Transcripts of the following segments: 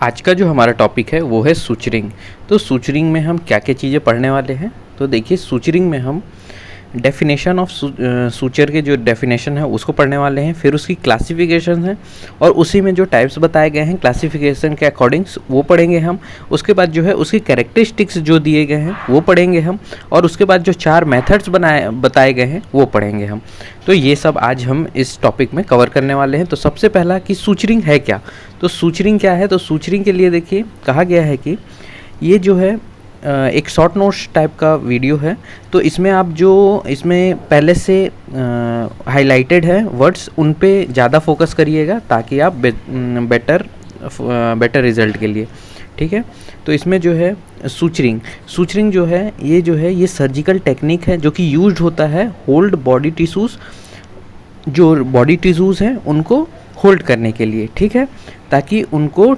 आज का जो हमारा टॉपिक है वो है सूचरिंग। तो सूचरिंग में हम क्या क्या चीज़ें पढ़ने वाले हैं, तो देखिए सूचरिंग में हम डेफिनेशन ऑफ सूचर के जो डेफिनेशन है उसको पढ़ने वाले हैं, फिर उसकी क्लासिफिकेशन है और उसी में जो टाइप्स बताए गए हैं क्लासिफिकेशन के अकॉर्डिंग्स वो पढ़ेंगे हम। उसके बाद जो है उसकी कैरेक्टरिस्टिक्स जो दिए गए हैं वो पढ़ेंगे हम, और उसके बाद जो 4 मेथड्स बताए गए हैं वो पढ़ेंगे हम। तो ये सब आज हम इस टॉपिक में कवर करने वाले हैं। तो सबसे पहला कि सूचरिंग है क्या। तो सूचरिंग क्या है, तो सूचरिंग के लिए देखिए कहा गया है कि ये जो है एक शॉर्ट नोट्स टाइप का वीडियो है। तो इसमें आप जो इसमें पहले से हाईलाइटेड है वर्ड्स उन पे ज़्यादा फोकस करिएगा ताकि आप बेटर रिजल्ट के लिए, ठीक है। तो इसमें जो है सूचरिंग जो है ये सर्जिकल टेक्निक है जो कि यूज्ड होता है होल्ड बॉडी टिश्यूज़, जो बॉडी टिश्यूज़ हैं उनको होल्ड करने के लिए, ठीक है, ताकि उनको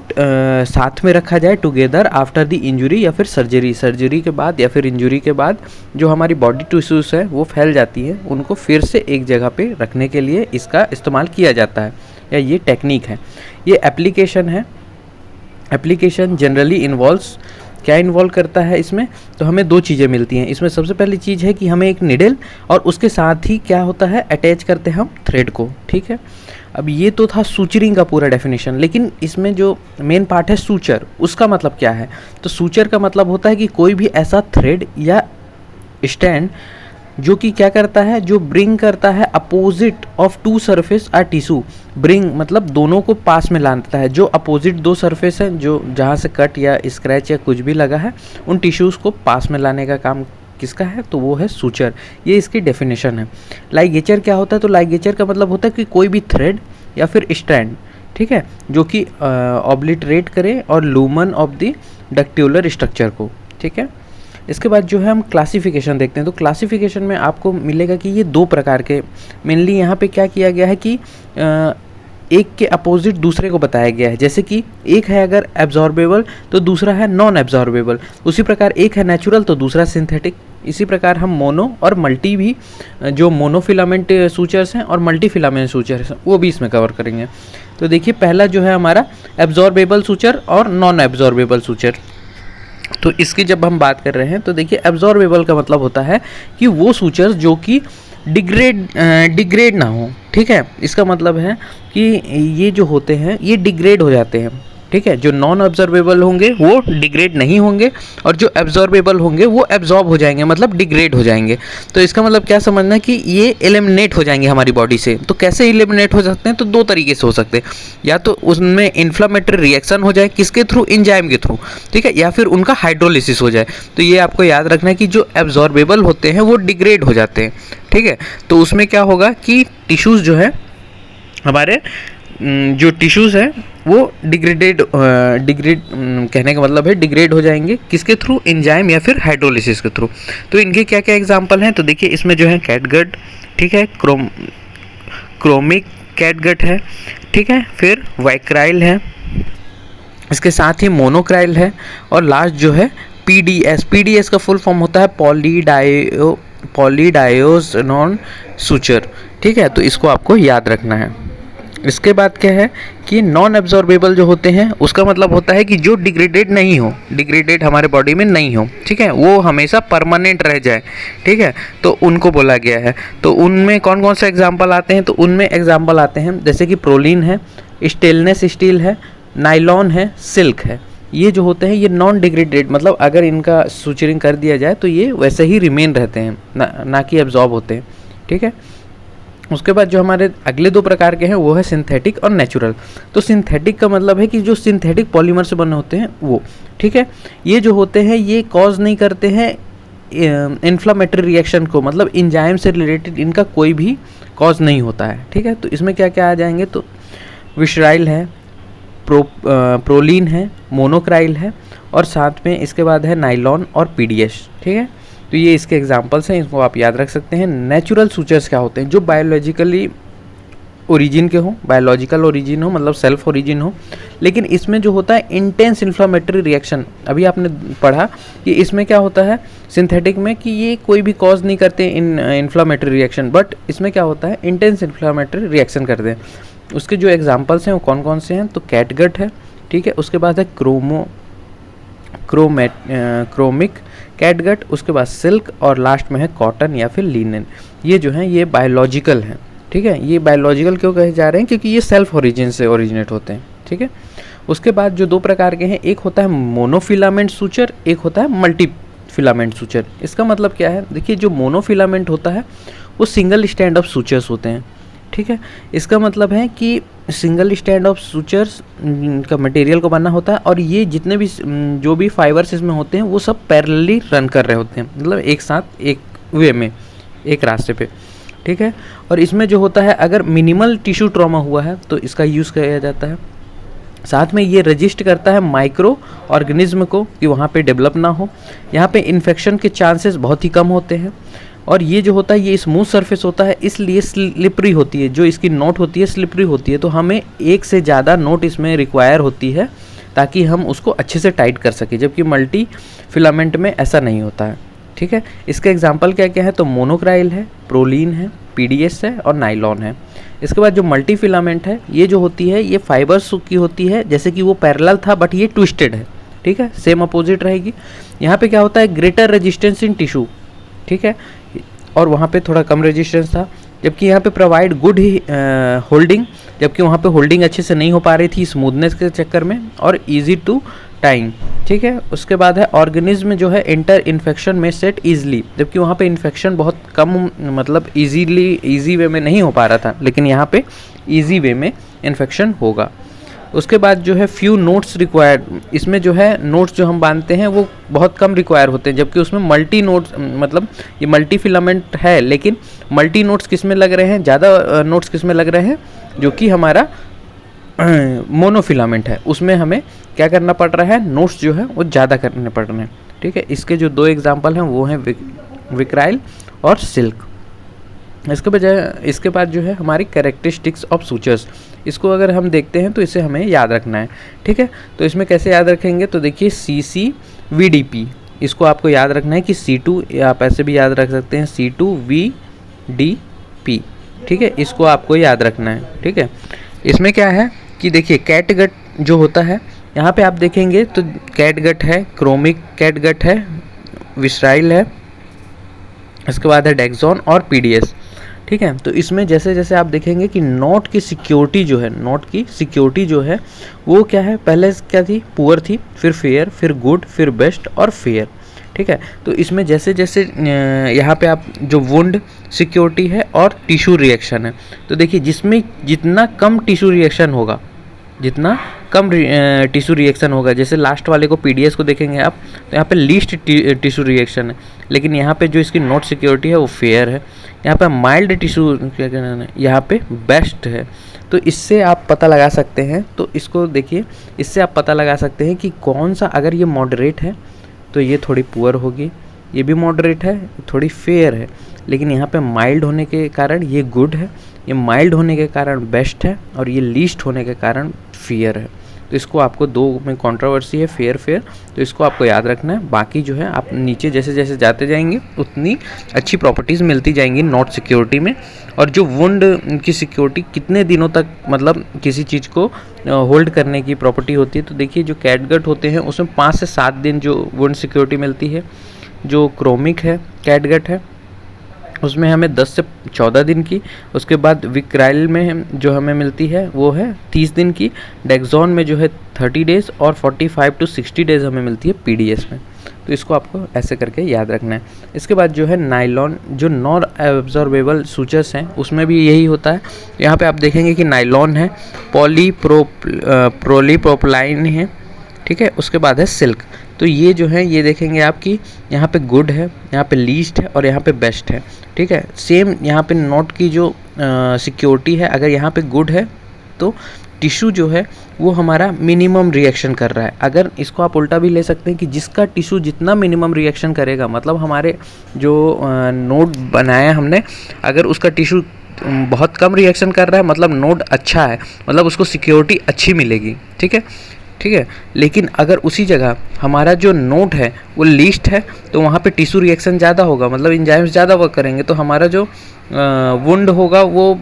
साथ में रखा जाए टुगेदर आफ्टर द इंजरी या फिर सर्जरी के बाद या फिर इंजरी के बाद जो हमारी बॉडी टिश्यूज़ है वो फैल जाती है, उनको फिर से एक जगह पे रखने के लिए इसका इस्तेमाल किया जाता है, या ये टेक्निक है। ये एप्लीकेशन है। एप्लीकेशन जनरली इन्वॉल्व्स, क्या इन्वॉल्व करता है इसमें, तो हमें 2 चीज़ें मिलती हैं इसमें। सबसे पहली चीज़ है कि हमें एक निडल और उसके साथ ही क्या होता है अटैच करते हैं हम थ्रेड को, ठीक है। अब ये तो था सूचरिंग का पूरा डेफिनेशन, लेकिन इसमें जो मेन पार्ट है सूचर, उसका मतलब क्या है। तो सूचर का मतलब होता है कि कोई भी ऐसा थ्रेड या स्टैंड जो कि क्या करता है, जो ब्रिंग करता है अपोजिट ऑफ 2 सरफेस आ टिश्यू। ब्रिंग मतलब दोनों को पास में लाता है, जो अपोजिट 2 सरफेस हैं जो जहाँ से कट या स्क्रैच या कुछ भी लगा है उन टिश्यूज़ को पास में लाने का काम किसका है, तो वो है सूचर। ये इसकी डेफिनेशन है। लाइगेचर क्या होता है, तो लाइगेचर का मतलब होता है कि कोई भी थ्रेड या फिर स्ट्रैंड, ठीक है, जो कि ऑब्लिटरेट करे और लूमन ऑफ द डक्ट्यूलर स्ट्रक्चर को, ठीक है। इसके बाद जो है हम क्लासिफिकेशन देखते हैं। तो क्लासिफिकेशन में आपको मिलेगा कि ये 2 प्रकार के मेनली यहाँ पे क्या किया गया है कि एक के अपोजिट दूसरे को बताया गया है। जैसे कि एक है अगर एब्जॉर्बेबल तो दूसरा है नॉन एब्जॉर्बेबल, उसी प्रकार एक है नेचुरल तो दूसरा सिंथेटिक। इसी प्रकार हम मोनो और मल्टी भी, जो मोनोफिलामेंट सूचर्स हैं और मल्टी फिलामेंट सूचर्स हैं वो भी इसमें कवर करेंगे। तो देखिए पहला जो है हमारा एब्जॉर्बेबल सूचर और नॉन एब्जॉर्बेबल सूचर। तो इसकी जब हम बात कर रहे हैं तो देखिए एब्जॉर्बेबल का मतलब होता है कि वो सूचर्स जो कि डिग्रेड ना हो, ठीक है। इसका मतलब है कि ये जो होते हैं ये डिग्रेड हो जाते हैं, ठीक है। जो नॉन ऑब्जर्वेबल होंगे वो डिग्रेड नहीं होंगे और जो एब्जॉर्बेबल होंगे वो एब्जॉर्ब हो जाएंगे, मतलब डिग्रेड हो जाएंगे। तो इसका मतलब क्या समझना है कि ये एलिमिनेट हो जाएंगे हमारी बॉडी से। तो कैसे एलिमिनेट हो सकते हैं, तो 2 तरीके से हो सकते हैं। या तो उनमें इन्फ्लामेटरी रिएक्शन हो जाए, किसके थ्रू, एंजाइम के थ्रू, ठीक है, या फिर उनका हाइड्रोलिसिस हो जाए। तो ये आपको याद रखना है कि जो एब्जॉर्बेबल होते हैं वो डिग्रेड हो जाते हैं, ठीक है। तो उसमें क्या होगा कि टिश्यूज़ जो है हमारे जो टिश्यूज़ हैं वो डिग्रेड कहने का मतलब है डिग्रेड हो जाएंगे, किसके थ्रू, एंजाइम या फिर हाइड्रोलिसिस के थ्रू। तो इनके क्या क्या एग्जांपल हैं, तो देखिए इसमें जो है कैटगट, ठीक है, क्रोमिक कैटगट है, ठीक है, फिर वाइक्राइल है, इसके साथ ही मोनोक्राइल है, और लास्ट जो है पीडीएस का फुल फॉर्म होता है पॉलीडायोजनॉन सूचर, ठीक है। तो इसको आपको याद रखना है। इसके बाद क्या है कि नॉन एब्जॉर्बेबल जो होते हैं उसका मतलब होता है कि जो डिग्रेडेड हमारे बॉडी में नहीं हो, ठीक है, वो हमेशा परमानेंट रह जाए, ठीक है, तो उनको बोला गया है। तो उनमें कौन कौन से एग्जाम्पल आते हैं, तो उनमें एग्जाम्पल आते हैं जैसे कि प्रोलीन है, स्टेनलेस स्टील है, नाइलॉन है, सिल्क है। ये जो होते हैं ये नॉन डिग्रेडेड, मतलब अगर इनका सूचरिंग कर दिया जाए तो ये वैसे ही रिमेन रहते हैं, ना कि एब्जॉर्ब होते हैं, ठीक है। उसके बाद जो हमारे अगले 2 प्रकार के हैं वो है सिंथेटिक और नेचुरल। तो सिंथेटिक का मतलब है कि जो सिंथेटिक पॉलीमर से बने होते हैं वो, ठीक है, ये जो होते हैं ये कॉज नहीं करते हैं इन्फ्लामेटरी रिएक्शन को, मतलब एंजाइम से रिलेटेड इनका कोई भी कॉज नहीं होता है, ठीक है। तो इसमें क्या क्या आ जाएंगे, तो विशराइल है, प्रोलीन है, मोनोक्राइल है, और साथ में इसके बाद है नाइलॉन और पीडीएस, ठीक है। तो ये इसके एग्जांपल्स हैं, इसको आप याद रख सकते हैं। नेचुरल सूचर्स क्या होते हैं, जो बायोलॉजिकल ओरिजिन हो, मतलब सेल्फ ओरिजिन हो, लेकिन इसमें जो होता है इंटेंस इन्फ्लामेटरी रिएक्शन, अभी आपने पढ़ा कि इसमें क्या होता है सिंथेटिक में कि ये कोई भी कॉज नहीं करते इन्फ्लामेटरी रिएक्शन, बट इसमें क्या होता है इंटेंस इन्फ्लामेटरी रिएक्शन करते हैं। उसके जो एग्जांपल्स हैं वो कौन कौन से हैं, तो कैटगट है, ठीक है। उसके बाद है क्रोमिक कैटगट, उसके बाद सिल्क, और लास्ट में है कॉटन या फिर लिनन। ये जो है ये बायोलॉजिकल हैं, ठीक है। ये बायोलॉजिकल क्यों कहे जा रहे हैं, क्योंकि ये सेल्फ ओरिजिन से ओरिजिनेट होते हैं, ठीक है। उसके बाद जो दो प्रकार के हैं, एक होता है मोनोफिलामेंट सूचर, एक होता है मल्टी फिलामेंट सूचर। इसका मतलब क्या है, देखिए जो मोनोफिलामेंट होता है वो सिंगल स्टैंड ऑफ सूचर्स होते हैं, ठीक है। इसका मतलब है कि सिंगल स्टैंड ऑफ सूचर्स का मटेरियल को बनना होता है, और ये जितने भी जो भी फाइबर्स इसमें होते हैं वो सब पैरेलली रन कर रहे होते हैं, मतलब एक साथ एक वे में, एक रास्ते पे, ठीक है। और इसमें जो होता है, अगर मिनिमल टिश्यू ट्रॉमा हुआ है तो इसका यूज़ किया जाता है। साथ में ये रजिस्ट करता है माइक्रो ऑर्गेनिज्म को कि वहाँ पे डेवलप ना हो। यहाँ पे इन्फेक्शन के चांसेस बहुत ही कम होते हैं, और ये जो होता है ये स्मूथ सरफेस होता है, इसलिए स्लिपरी होती है। जो इसकी नोट होती है स्लिपरी होती है, तो हमें एक से ज़्यादा नोट इसमें रिक्वायर होती है ताकि हम उसको अच्छे से टाइट कर सकें, जबकि मल्टी फिलामेंट में ऐसा नहीं होता है, ठीक है। इसके एग्जाम्पल क्या क्या है, तो मोनोक्राइल है, प्रोलीन है, पीडीएस है और नाइलॉन है। इसके बाद जो मल्टी फिलामेंट है, ये जो होती है ये फाइबर्स की होती है, जैसे कि वो पैरेलल था बट ये ट्विस्टेड है, ठीक है, सेम अपोजिट रहेगी। यहाँ पे क्या होता है, ग्रेटर रेजिस्टेंस इन टिश्यू, ठीक है, और वहाँ पे थोड़ा कम रेजिस्टेंस था। जबकि यहाँ पे प्रोवाइड गुड होल्डिंग, जबकि वहाँ पे होल्डिंग अच्छे से नहीं हो पा रही थी स्मूथनेस के चक्कर में, और इजी टू टाइम, ठीक है। उसके बाद है ऑर्गेनिज्म जो है इंटर इन्फेक्शन में सेट ईजिली, जबकि वहाँ पे इन्फेक्शन बहुत कम, मतलब ईजी वे में नहीं हो पा रहा था, लेकिन यहाँ पे ईजी वे में इन्फेक्शन होगा। उसके बाद जो है फ्यू नोट्स रिक्वायर्ड, इसमें जो है नोट्स जो हम बांधते हैं वो बहुत कम रिक्वायर होते हैं, जबकि उसमें मल्टी नोट्स, मतलब ये मल्टी फिलामेंट है, लेकिन मल्टी नोट्स किस में लग रहे हैं, ज़्यादा नोट्स किस में लग रहे हैं, जो कि हमारा मोनोफिलामेंट है, उसमें हमें क्या करना पड़ रहा है, नोट्स जो है वो ज़्यादा करने पड़ रहे हैं, ठीक है। इसके जो दो एग्जाम्पल हैं वो हैं विक्राइल और सिल्क। इसके बाद जो है हमारी कैरेक्टरिस्टिक्स ऑफ सूचर्स, इसको अगर हम देखते हैं तो इसे हमें याद रखना है, ठीक है। तो इसमें कैसे याद रखेंगे, तो देखिए CCVDP, इसको आपको याद रखना है कि C2, आप ऐसे भी याद रख सकते हैं C2VDP, ठीक है, इसको आपको याद रखना है, ठीक है। इसमें क्या है कि देखिए कैटगट जो होता है, यहाँ पे आप देखेंगे तो कैटगट है, क्रोमिक कैटगट है, विसराइल है, इसके बाद है डेक्सॉन और पीडीएस, ठीक है। तो इसमें जैसे जैसे आप देखेंगे कि नोट की सिक्योरिटी जो है, नोट की सिक्योरिटी जो है वो क्या है, पहले क्या थी, पुअर थी, फिर फेयर, फिर गुड, फिर बेस्ट और फेयर, ठीक है। तो इसमें जैसे जैसे यहाँ पे आप जो वुंड सिक्योरिटी है और टिश्यू रिएक्शन है, तो देखिए जिसमें जितना कम टिश्यू रिएक्शन होगा, जितना कम टिश्यू रिएक्शन होगा, जैसे लास्ट वाले को पीडीएस को देखेंगे आप, तो यहाँ पे लीस्ट टिश्यू रिएक्शन है, लेकिन यहाँ पे जो इसकी नोट सिक्योरिटी है वो फेयर है। यहाँ पे माइल्ड टिश्यू क्या कहना है, यहाँ पे बेस्ट है। तो इससे आप पता लगा सकते हैं, तो इसको देखिए, इससे आप पता लगा सकते हैं कि कौन सा, अगर ये मॉडरेट है तो ये थोड़ी पुअर होगी, ये भी मॉडरेट है, थोड़ी फेयर है, लेकिन यहाँ पे माइल्ड होने के कारण ये गुड है, ये माइल्ड होने के कारण बेस्ट है, और ये लीस्ट होने के कारण फेयर है। तो इसको आपको दो में कंट्रोवर्सी है, फेयर फेयर, तो इसको आपको याद रखना है। बाकी जो है आप नीचे जैसे जैसे जाते जाएंगे उतनी अच्छी प्रॉपर्टीज़ मिलती जाएंगी नोट सिक्योरिटी में। और जो वुंड की सिक्योरिटी कितने दिनों तक, मतलब किसी चीज़ को होल्ड करने की प्रॉपर्टी होती है, तो देखिए जो कैटगट होते हैं उसमें 5 से 7 दिन जो वुंड सिक्योरिटी मिलती है। जो क्रोमिक है कैटगट है उसमें हमें 10 से 14 दिन की। उसके बाद विक्राइल में जो हमें मिलती है वो है 30 दिन की। डेक्सॉन में जो है 30 डेज़ और 45 to 60 डेज़ हमें मिलती है पीडीएस में। तो इसको आपको ऐसे करके याद रखना है। इसके बाद जो है नाइलॉन, जो नॉन एब्जॉर्बेबल सूचर्स हैं उसमें भी यही होता है। यहाँ पे आप देखेंगे कि नाइलॉन है, पॉलीप्रोपिलाइन है, ठीक है। उसके बाद है सिल्क। तो ये जो है ये देखेंगे आपकी यहाँ पे गुड है, यहाँ पे लीस्ट है और यहाँ पे बेस्ट है, ठीक है। सेम यहाँ पे नोट की जो सिक्योरिटी है, अगर यहाँ पे गुड है तो टिश्यू जो है वो हमारा मिनिमम रिएक्शन कर रहा है। अगर इसको आप उल्टा भी ले सकते हैं कि जिसका टिश्यू जितना मिनिमम रिएक्शन करेगा, मतलब हमारे जो नोड बनाया हमने, अगर उसका टिश्यू बहुत कम रिएक्शन कर रहा है मतलब नोड अच्छा है, मतलब उसको सिक्योरिटी अच्छी मिलेगी, ठीक है, ठीक है। लेकिन अगर उसी जगह हमारा जो नोड है वो लीस्ट है तो वहाँ पे टिश्यू रिएक्शन ज़्यादा होगा, मतलब एंजाइम्स ज़्यादा वर्क करेंगे, तो हमारा जो वुंड होगा वो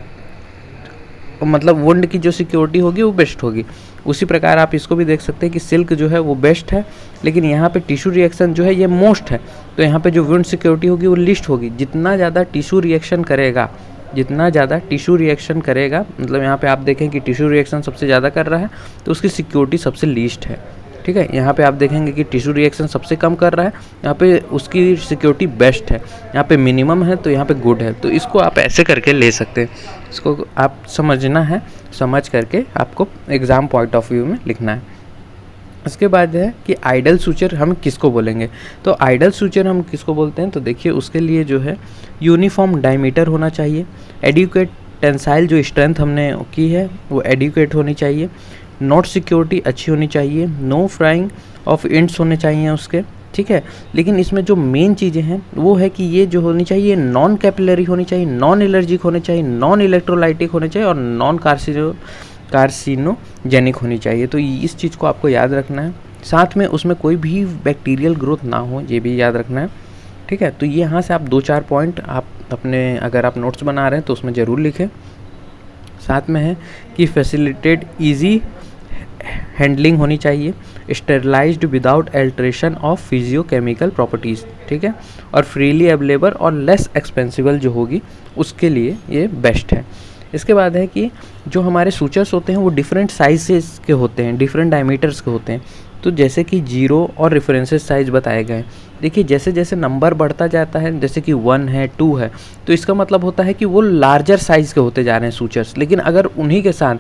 मतलब वुंड की जो सिक्योरिटी होगी वो बेस्ट होगी। उसी प्रकार आप इसको भी देख सकते हैं कि सिल्क जो है वो बेस्ट है, लेकिन यहाँ पे टिश्यू रिएक्शन जो है ये मोस्ट है, तो यहाँ पे जो वुंड सिक्योरिटी होगी वो लिस्ट होगी। जितना ज़्यादा टिश्यू रिएक्शन करेगा, जितना ज़्यादा टिश्यू रिएक्शन करेगा, मतलब यहाँ पे आप देखें कि टिश्यू रिएक्शन सबसे ज़्यादा कर रहा है तो उसकी सिक्योरिटी सबसे लीस्ट है। ठीक है, यहाँ पे आप देखेंगे कि टिश्यू रिएक्शन सबसे कम कर रहा है, यहाँ पे उसकी सिक्योरिटी बेस्ट है, यहाँ पे मिनिमम है तो यहाँ पे गुड है। तो इसको आप ऐसे करके ले सकते हैं, इसको आप समझना है, समझ करके आपको एग्ज़ाम पॉइंट ऑफ व्यू में लिखना है। इसके बाद है कि आइडल सूचर हम किसको बोलेंगे। तो आइडल सूचर हम किसको बोलते हैं, तो देखिए उसके लिए जो है यूनिफॉर्म डायमीटर होना चाहिए, एडिक्वेट टेंसाइल जो स्ट्रेंथ हमने की है वो एडिक्वेट होनी चाहिए, नोट सिक्योरिटी अच्छी होनी चाहिए, नो फ्राइंग ऑफ एंड्स होने चाहिए उसके। ठीक है, लेकिन इसमें जो मेन चीज़ें हैं वो है कि ये जो होनी चाहिए नॉन कैपिलरी होनी चाहिए, नॉन एलर्जिक होने चाहिए, नॉन इलेक्ट्रोलाइटिक होने चाहिए और नॉन कार्सिनोजेनिक होनी चाहिए। तो इस चीज़ को आपको याद रखना है। साथ में उसमें कोई भी बैक्टीरियल ग्रोथ ना हो, ये भी याद रखना है। ठीक है, तो ये यहाँ से आप 2-4 पॉइंट आप अपने, अगर आप नोट्स बना रहे हैं तो उसमें ज़रूर लिखें। साथ में है कि फैसिलिटेड ईजी हैंडलिंग होनी चाहिए, sterilised without alteration of physicochemical properties. ठीक है, और फ्रीली अवेलेबल और लेस एक्सपेंसिबल जो होगी उसके लिए ये बेस्ट है। इसके बाद है कि जो हमारे सूचर्स होते हैं वो डिफरेंट साइजेस के होते हैं, डिफरेंट डायमीटर्स के होते हैं। तो जैसे कि 0 और रेफरेंसेस साइज बताए गए हैं। देखिए जैसे जैसे नंबर बढ़ता जाता है, जैसे कि 1 है, 2 है, तो इसका मतलब होता है कि वो लार्जर साइज़ के होते जा रहे हैं सूचर्स। लेकिन अगर उन्हीं के साथ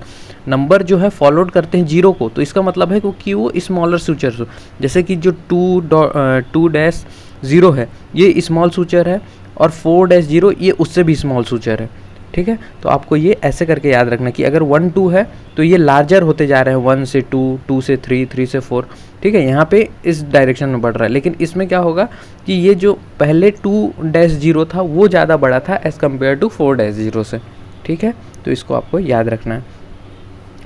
नंबर जो है फॉलोड करते हैं 0 को, तो इसका मतलब है कि वो स्मॉलर सूचर्स हो। जैसे कि जो 2-0 है ये स्मॉल सूचर है, और 4-0 ये उससे भी स्मॉल सूचर है। ठीक है, तो आपको ये ऐसे करके याद रखना कि अगर 1-2 है तो ये लार्जर होते जा रहे हैं, 1 से 2, 2 से 3, 3 से 4। ठीक है, यहाँ पे इस डायरेक्शन में बढ़ रहा है। लेकिन इसमें क्या होगा कि ये जो पहले 2-0 था वो ज़्यादा बड़ा था एज़ कम्पेयर टू 4-0 से। ठीक है, तो इसको आपको याद रखना है।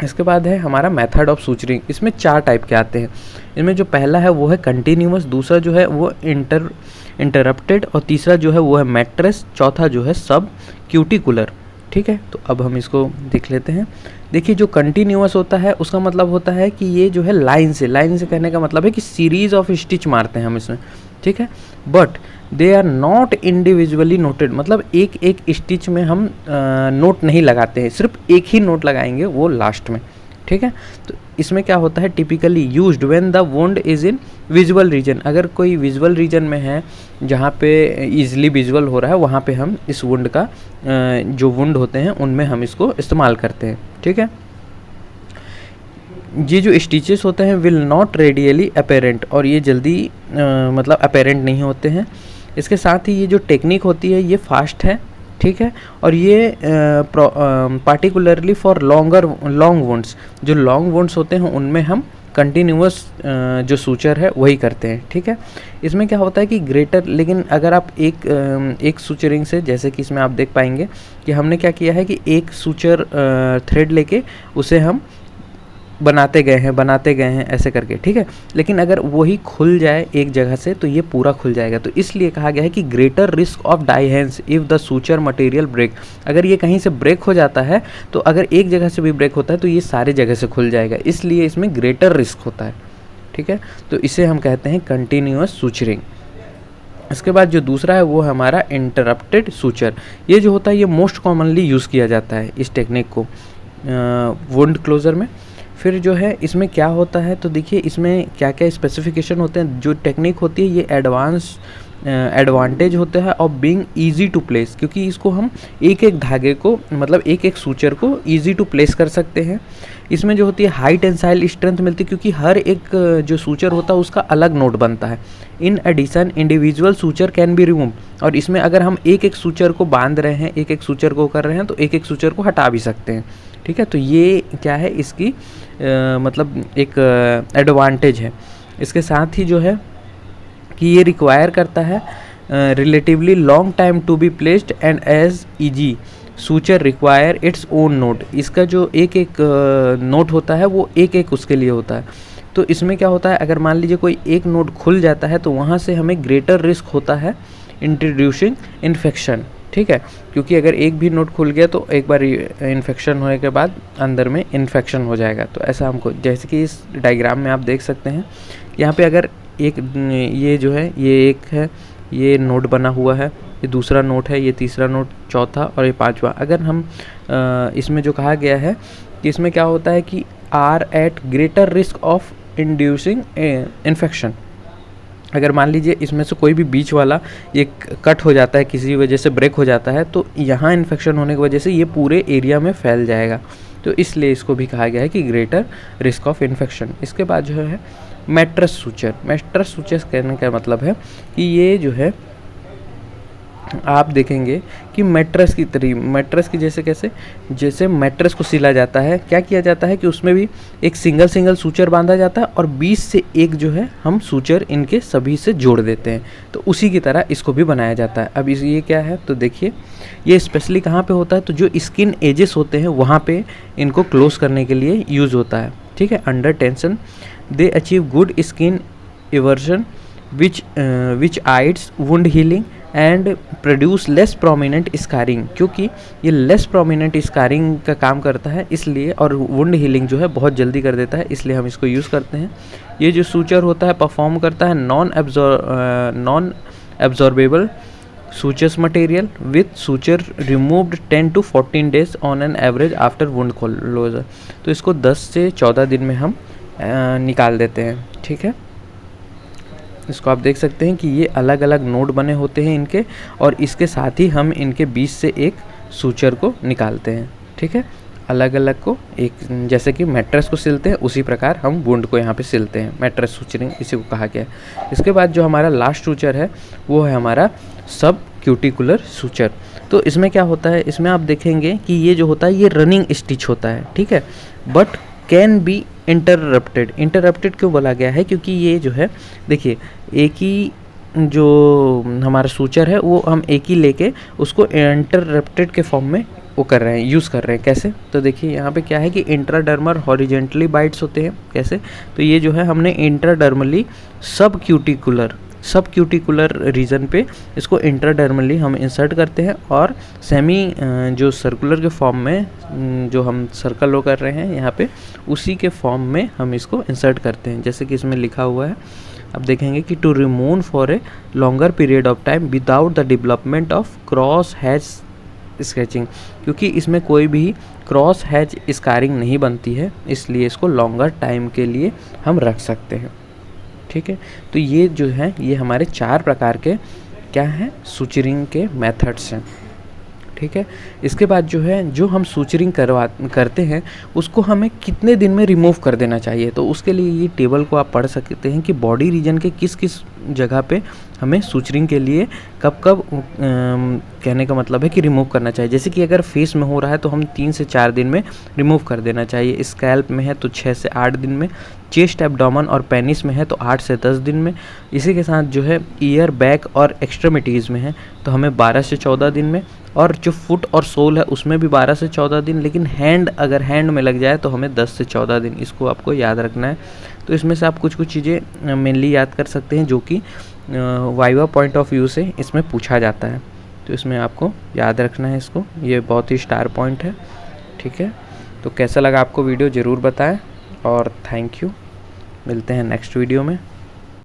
इसके बाद है हमारा मेथड ऑफ सूचरिंग। इसमें 4 टाइप के आते हैं। इनमें जो पहला है वो है कंटिन्यूअस, दूसरा जो है वो इंटरप्टेड, और तीसरा जो है वो है मैट्रेस, चौथा जो है सब क्यूटिकुलर। ठीक है, तो अब हम इसको देख लेते हैं। देखिए जो कंटिन्यूअस होता है उसका मतलब होता है कि ये जो है लाइन से कहने का मतलब है कि सीरीज ऑफ स्टिच मारते हैं हम इसमें। ठीक है, but they are not individually noted, मतलब एक एक स्टिच में हम नोट नहीं लगाते हैं, सिर्फ एक ही नोट लगाएंगे वो लास्ट में। ठीक है, तो इसमें क्या होता है, typically used when the wound is in visual region. अगर कोई विजुअल रीजन में है जहाँ पे ईजिली विजुअल हो रहा है, वहाँ पे हम इस वुंड का जो वुंड होते हैं उनमें हम इसको इस्तेमाल करते हैं। ठीक है, ये जो स्टिचेस होते हैं विल नॉट रेडियली अपेरेंट, और ये जल्दी मतलब अपेरेंट नहीं होते हैं। इसके साथ ही ये जो टेक्निक होती है ये फास्ट है। ठीक है, और ये पार्टिकुलरली फॉर लॉन्ग वुंड्स, जो लॉन्ग वुंड्स होते हैं उनमें हम कंटिन्यूअस जो सूचर है वही करते हैं। ठीक है, इसमें क्या होता है कि ग्रेटर, लेकिन अगर आप एक सूचरिंग से, जैसे कि इसमें आप देख पाएंगे कि हमने क्या किया है कि एक सूचर थ्रेड लेके उसे हम बनाते गए हैं ऐसे करके। ठीक है, लेकिन अगर वही खुल जाए एक जगह से तो ये पूरा खुल जाएगा। तो इसलिए कहा गया है कि greater risk of dehiscence if the suture material break, अगर ये कहीं से ब्रेक हो जाता है तो अगर एक जगह से भी ब्रेक होता है तो ये सारे जगह से खुल जाएगा, इसलिए इसमें ग्रेटर रिस्क होता है। ठीक है, तो इसे हम कहते हैं कंटिन्यूअस सूचरिंग। इसके बाद जो दूसरा है वो हमारा इंटरप्टेड सूचर। ये जो होता है ये मोस्ट कॉमनली यूज़ किया जाता है इस टेक्निक को वुंड क्लोजर में। फिर जो है इसमें क्या होता है, तो देखिए इसमें क्या क्या स्पेसिफिकेशन होते हैं। जो टेक्निक होती है ये एडवांटेज होता है of being easy to place, क्योंकि इसको हम एक एक धागे को, मतलब एक एक सूचर को इजी टू प्लेस कर सकते हैं। इसमें जो होती है हाई टेंसाइल स्ट्रेंथ मिलती है, क्योंकि हर एक जो सूचर होता है उसका अलग नोट बनता है। In addition individual suture can be remove, और इसमें अगर हम एक एक सूचर को बांध रहे हैं, एक एक सूचर को कर रहे हैं, तो एक एक सूचर को हटा भी सकते हैं। ठीक है, तो ये क्या है इसकी मतलब एक एडवांटेज है। इसके साथ ही जो है कि ये रिक्वायर करता है relatively long time to be placed and as easy suture require its own knot. इसका जो एक एक नोट होता है वो एक एक उसके लिए होता है। तो इसमें क्या होता है, अगर मान लीजिए कोई एक नोट खुल जाता है तो वहाँ से हमें ग्रेटर रिस्क होता है इंट्रोड्यूसिंग इन्फेक्शन। ठीक है, क्योंकि अगर एक भी नोड खुल गया तो एक बार इन्फेक्शन होने के बाद अंदर में इन्फेक्शन हो जाएगा। तो ऐसा हमको, जैसे कि इस डायग्राम में आप देख सकते हैं, यहाँ पे अगर एक ये जो है ये एक है, ये नोड बना हुआ है, ये दूसरा नोड है, ये तीसरा नोड, चौथा और ये पांचवा। अगर हम इसमें जो कहा गया है कि इसमें क्या होता है कि are at greater risk of inducing infection. अगर मान लीजिए इसमें से कोई भी बीच वाला ये कट हो जाता है, किसी वजह से ब्रेक हो जाता है, तो यहाँ इन्फेक्शन होने की वजह से ये पूरे एरिया में फैल जाएगा। तो इसलिए इसको भी कहा गया है कि ग्रेटर रिस्क ऑफ इन्फेक्शन। इसके बाद जो है मैट्रेस सूचर। मैट्रेस सूचर कहने का मतलब है कि ये जो है आप देखेंगे कि मैट्रेस की जैसे कैसे, जैसे मैट्रेस को सिला जाता है, क्या किया जाता है कि उसमें भी एक सिंगल सूचर बांधा जाता है और 20 से एक जो है हम सूचर इनके सभी से जोड़ देते हैं। तो उसी की तरह इसको भी बनाया जाता है। अब ये क्या है, तो देखिए ये स्पेशली कहाँ पे होता है, तो जो स्किन एजेस होते हैं वहाँ पे इनको क्लोज करने के लिए यूज़ होता है। ठीक है, under tension they achieve good skin eversion which aides wound healing and produce less prominent scarring. क्योंकि ये लेस प्रोमिनेंट स्कारिंग का काम करता है इसलिए, और वुंड हीलिंग जो है बहुत जल्दी कर देता है, इसलिए हम इसको यूज़ करते हैं। ये जो सूचर होता है परफॉर्म करता है non absorbable sutures material with suture removed 10 to 14 days on an average after wound closure. तो इसको 10 से 14 दिन में हम निकाल देते हैं। ठीक है, इसको आप देख सकते हैं कि ये अलग अलग नोड बने होते हैं इनके, और इसके साथ ही हम इनके बीच से एक सूचर को निकालते हैं। ठीक है, अलग अलग को एक, जैसे कि मैट्रेस को सिलते हैं उसी प्रकार हम वुंड को यहाँ पे सिलते हैं। मैट्रेस सूचरिंग इसी को कहा गया है। इसके बाद जो हमारा लास्ट सूचर है वो है हमारा सब क्यूटिकुलर सूचर। तो इसमें क्या होता है, इसमें आप देखेंगे कि ये जो होता है ये रनिंग स्टिच होता है। ठीक है, बट कैन बी इंटररप्टेड क्यों बोला गया है, क्योंकि ये जो है देखिए एक ही जो हमारा सूचर है वो हम एक ही लेके उसको इंटररप्टेड के फॉर्म में वो कर रहे हैं, यूज़ कर रहे हैं। कैसे, तो देखिए यहाँ पे क्या है कि इंट्राडर्मल हॉरिजेंटली बाइट्स होते हैं। कैसे, तो ये जो है हमने इंट्राडर्मली सब क्यूटिकुलर रीजन पे इसको इंट्राडर्मली हम इंसर्ट करते हैं, और सेमी जो सर्कुलर के फॉर्म में जो हम सर्कल लो कर रहे हैं यहाँ पे, उसी के फॉर्म में हम इसको इंसर्ट करते हैं। जैसे कि इसमें लिखा हुआ है, आप देखेंगे कि to remove for a longer period of time without the development of cross hatch sketching. क्योंकि इसमें कोई भी क्रॉस हैच स्कारिंग नहीं बनती है, इसलिए इसको लॉन्गर टाइम के लिए हम रख सकते हैं। ठीक है, तो ये जो है ये हमारे 4 प्रकार के क्या हैं, सूचरिंग के मेथड्स हैं। ठीक है, इसके बाद जो है जो हम सूचरिंग करते हैं उसको हमें कितने दिन में रिमूव कर देना चाहिए। तो उसके लिए ये टेबल को आप पढ़ सकते हैं कि बॉडी रीजन के किस किस जगह पे हमें सूचरिंग के लिए कब कहने का मतलब है कि रिमूव करना चाहिए। जैसे कि अगर फेस में हो रहा है तो हम 3 से 4 दिन में रिमूव कर देना चाहिए। स्कैल्प में है तो 6 से 8 दिन में, चेस्ट, एब्डोमेन और पेनिस में है तो 8 से 10 दिन में। इसी के साथ जो है ईयर, बैक और एक्सट्रीमिटीज़ में है तो हमें 12 से 14 दिन में, और जो फुट और सोल है उसमें भी 12 से 14 दिन, लेकिन अगर हैंड में लग जाए तो हमें 10 से 14 दिन, इसको आपको याद रखना है। तो इसमें से आप कुछ चीज़ें मेनली याद कर सकते हैं जो कि वाइवा पॉइंट ऑफ व्यू से इसमें पूछा जाता है। तो इसमें आपको याद रखना है इसको, ये बहुत ही स्टार पॉइंट है। ठीक है, तो कैसा लगा आपको वीडियो ज़रूर बताएं, और थैंक यू। मिलते हैं नेक्स्ट वीडियो में।